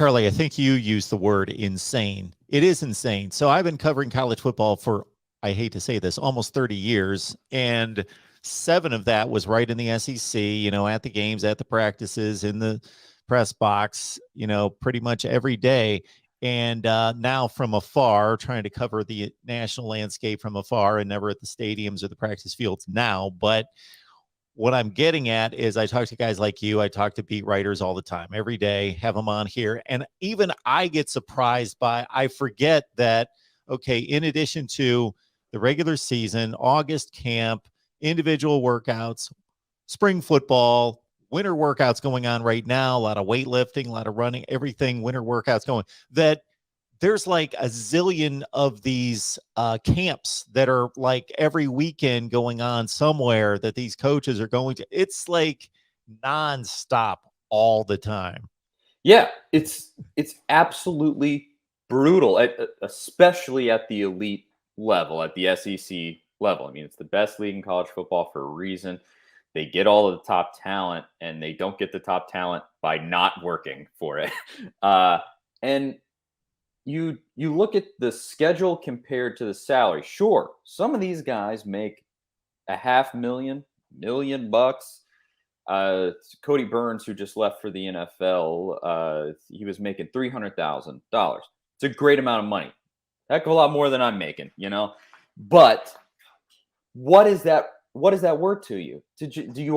Charlie, I think you used the word insane. It is insane. So I've been covering college football for, I hate to say this, almost 30 years. And 7 of that was right in the SEC, at the games, at the practices, in the press box, pretty much every day. And now from afar, trying to cover the national landscape from afar and never at the stadiums or the practice fields now. But what I'm getting at is I talk to guys like you. I talk to beat writers all the time, every day, have them on here. And even I get surprised I forget that, okay, in addition to the regular season, August camp, individual workouts, spring football, winter workouts going on right now, a lot of weightlifting, a lot of running, everything, winter workouts going, that there's like a zillion of these camps that are like every weekend going on somewhere that these coaches are going to. It's like nonstop all the time. Yeah, it's absolutely brutal, especially at the elite level, at the SEC level. I mean, it's the best league in college football for a reason. They get all of the top talent, and they don't get the top talent by not working for it. And you look at the schedule compared to the salary. Sure, some of these guys make $500,000 bucks. Cody Burns, who just left for the NFL, he was making $300,000. It's a great amount of money. Heck of a lot more than I'm making, But what is that? What is that worth to you?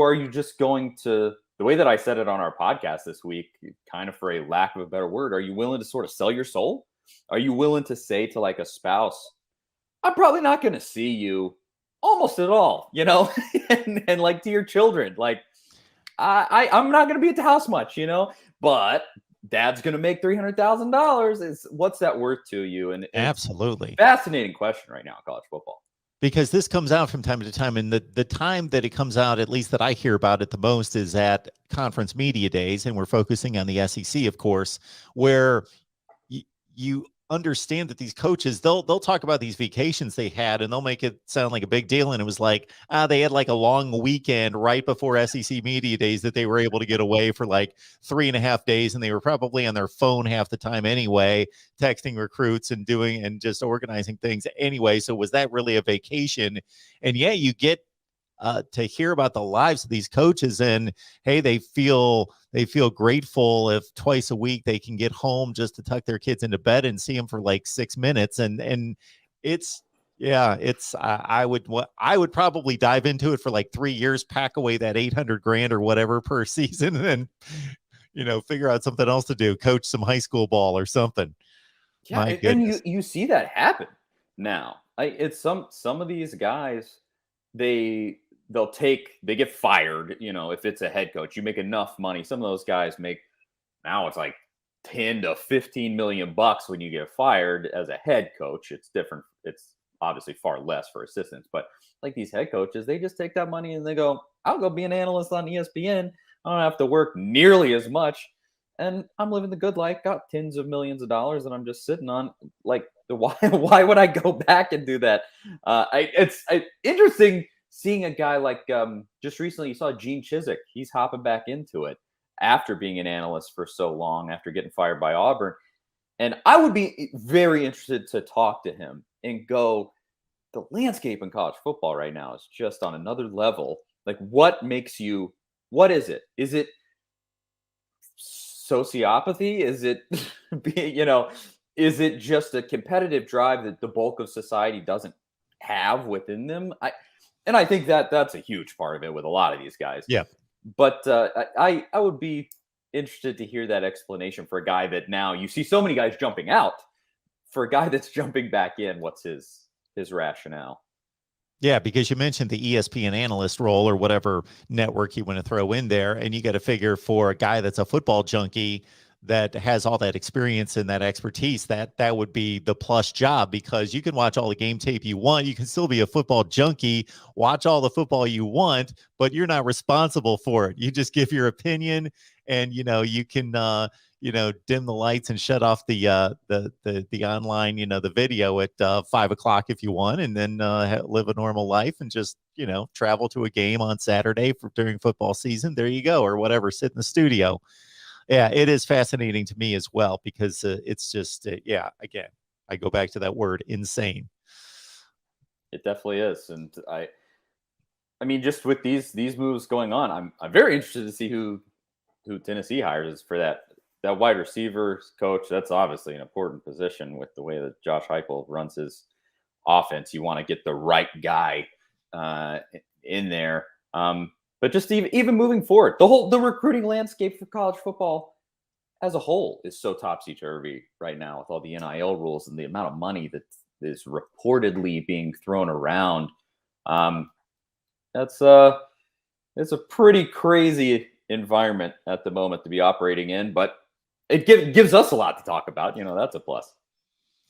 Are you just going to, the way that I said it on our podcast this week, kind of for a lack of a better word, are you willing to sort of sell your soul? Are you willing to say to like a spouse, I'm probably not going to see you almost at all, and like to your children, like I'm not going to be at the house much, but dad's going to make $300,000. What's that worth to you? And absolutely fascinating question right now in college football. Because this comes out from time to time, and the time that it comes out, at least that I hear about it the most, is at conference media days, and we're focusing on the SEC, of course, where you understand that these coaches, they'll talk about these vacations they had, and they'll make it sound like a big deal. And it was like, they had like a long weekend right before SEC media days that they were able to get away for like 3.5 days. And they were probably on their phone half the time anyway, texting recruits and doing and just organizing things anyway. So was that really a vacation? And yeah, you get to hear about the lives of these coaches, and hey, they feel grateful if twice a week they can get home just to tuck their kids into bed and see them for like 6 minutes. And it's, yeah, it's, I would probably dive into it for like 3 years, pack away that 800 grand or whatever per season, and then, figure out something else to do, coach some high school ball or something. Yeah. My goodness. And you see that happen now. It's some of these guys, they get fired, if it's a head coach, you make enough money. Some of those guys make, now it's like 10 to 15 million bucks when you get fired as a head coach. It's different. It's obviously far less for assistants, but like these head coaches, they just take that money and they go, I'll go be an analyst on ESPN. I don't have to work nearly as much. And I'm living the good life, got tens of millions of dollars that I'm just sitting on. Like, why would I go back and do that? It's interesting seeing a guy like just recently you saw Gene Chizik. He's hopping back into it after being an analyst for so long, after getting fired by Auburn. And I would be very interested to talk to him and go, the landscape in college football right now is just on another level. Like, what is it? Is it sociopathy? Is it, is it just a competitive drive that the bulk of society doesn't have within them? And I think that's a huge part of it with a lot of these guys. Yeah. But I would be interested to hear that explanation for a guy that now you see so many guys jumping out. For a guy that's jumping back in, what's his rationale? Yeah, because you mentioned the ESPN analyst role or whatever network you want to throw in there. And you got to figure for a guy that's a football junkie that has all that experience and that expertise, that would be the plus job, because you can watch all the game tape you want. You can still be a football junkie, watch all the football you want, but you're not responsible for it. You just give your opinion, and you can dim the lights and shut off the online, the video at 5:00 if you want, and then live a normal life and just travel to a game on Saturday during football season. There you go, or whatever. Sit in the studio. Yeah, it is fascinating to me as well because it's just yeah. Again, I go back to that word, insane. It definitely is, and I mean, just with these moves going on, I'm very interested to see who Tennessee hires for that wide receiver coach. That's obviously an important position with the way that Josh Heupel runs his offense. You want to get the right guy uh, in there. But just even moving forward, the recruiting landscape for college football as a whole is so topsy turvy right now with all the NIL rules and the amount of money that is reportedly being thrown around. Um, that's it's a pretty crazy environment at the moment to be operating in, but it gives us a lot to talk about. That's a plus.